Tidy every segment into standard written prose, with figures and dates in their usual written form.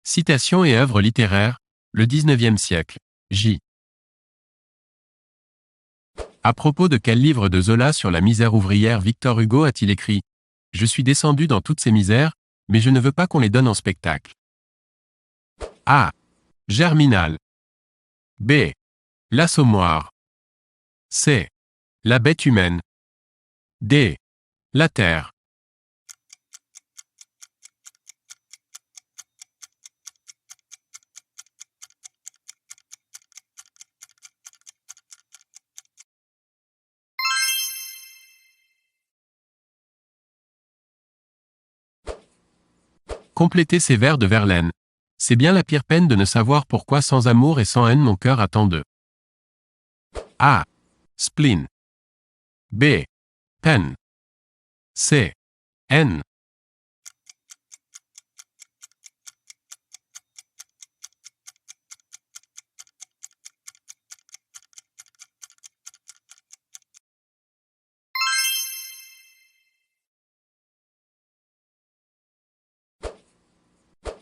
Citations et œuvres littéraires, le XIXe siècle. J. À propos de quel livre de Zola sur la misère ouvrière Victor Hugo a-t-il écrit « Je suis descendu dans toutes ces misères, mais je ne veux pas qu'on les donne en spectacle ». A. Germinal. B. L'Assommoir. C. La bête humaine. D. La terre. Complétez ces vers de Verlaine. C'est bien la pire peine de ne savoir pourquoi sans amour et sans haine mon cœur attend de. A. Spleen. B. Peine. C. Haine.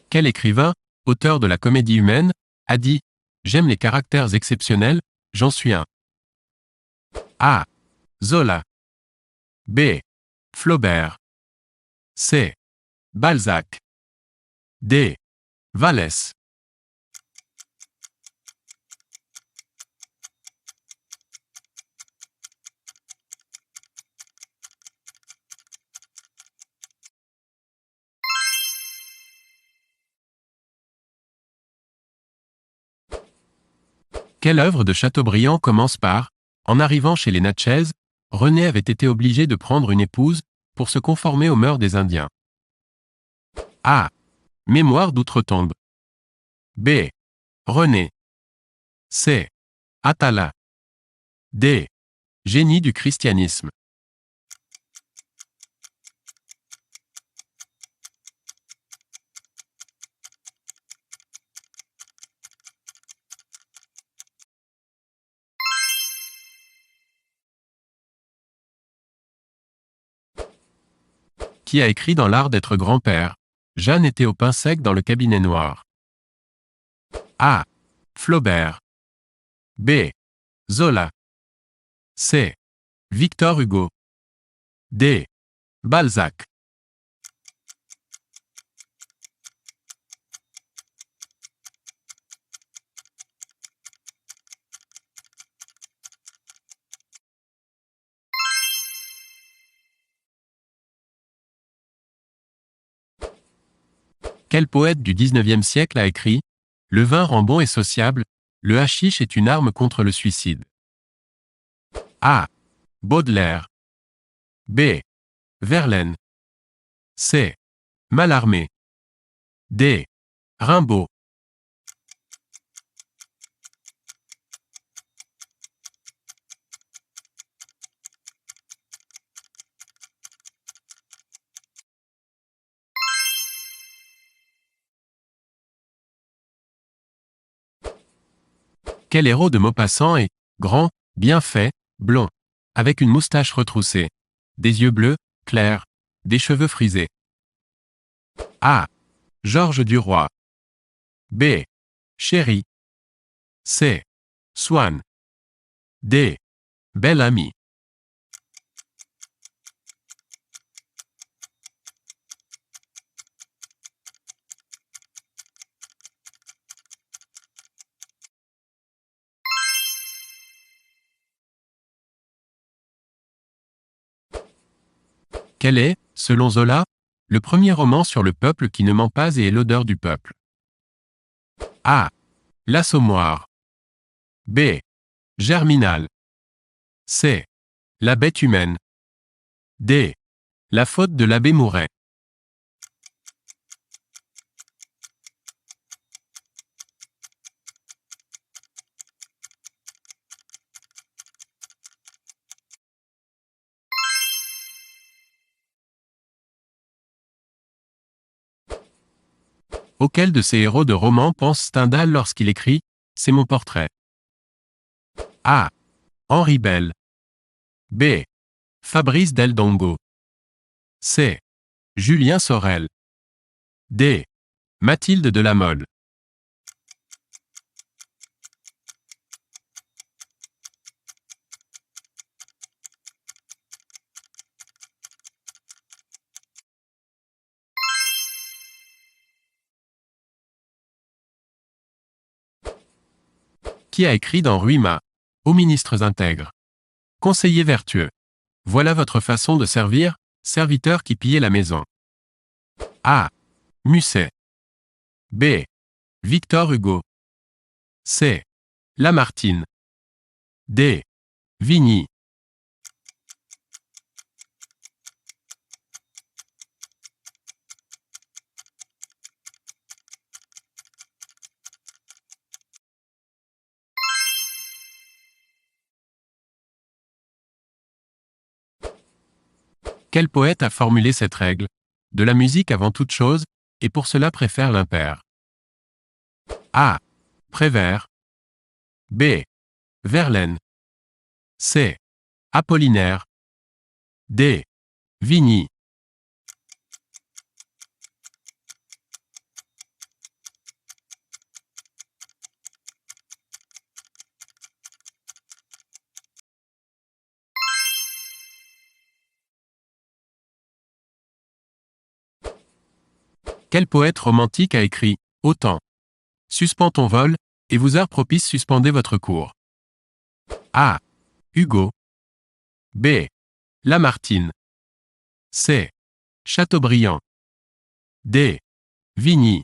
Quel écrivain, auteur de la comédie humaine, a dit « J'aime les caractères exceptionnels, j'en suis un ». A. Zola. B. Flaubert. C. Balzac. D. Vallès. Quelle œuvre de Chateaubriand commence par « En arrivant chez les Natchez, René avait été obligé de prendre une épouse pour se conformer aux mœurs des Indiens ». A. Mémoire d'outre-tombe. B. René. C. Atala. D. Génie du christianisme. Qui a écrit dans l'art d'être grand-père ? Jeanne était au pain sec dans le cabinet noir. A. Flaubert. B. Zola. C. Victor Hugo. D. Balzac. Quel poète du XIXe siècle a écrit « Le vin rend bon et sociable, le hashish est une arme contre le suicide ». A. Baudelaire. B. Verlaine. C. Mallarmé. D. Rimbaud. Quel héros de Maupassant est grand, bien fait, blond, avec une moustache retroussée, des yeux bleus, clairs, des cheveux frisés. A. Georges Duroy. B. Chéri. C. Swann. D. Bel Ami. Quel est, selon Zola, le premier roman sur le peuple qui ne ment pas et est l'odeur du peuple? A. L'Assommoir. B. Germinal. C. La bête humaine. D. La faute de l'abbé Mouret. Auquel de ces héros de roman pense Stendhal lorsqu'il écrit « C'est mon portrait » ? A. Henri Bell. B. Fabrice Del Dongo. C. Julien Sorel. D. Mathilde de la Mole. Qui a écrit dans Ruima? Aux ministres intègres. Conseiller vertueux. Voilà votre façon de servir, serviteur qui pillait la maison. A. Musset. B. Victor Hugo. C. Lamartine. D. Vigny. Quel poète a formulé cette règle? De la musique avant toute chose, et pour cela préfère l'impair. A. Prévert. B. Verlaine. C. Apollinaire. D. Vigny. Quel poète romantique a écrit « Autant »? Suspends ton vol, et vous heures propices suspendez votre cours. A. Hugo. B. Lamartine. C. Chateaubriand. D. Vigny.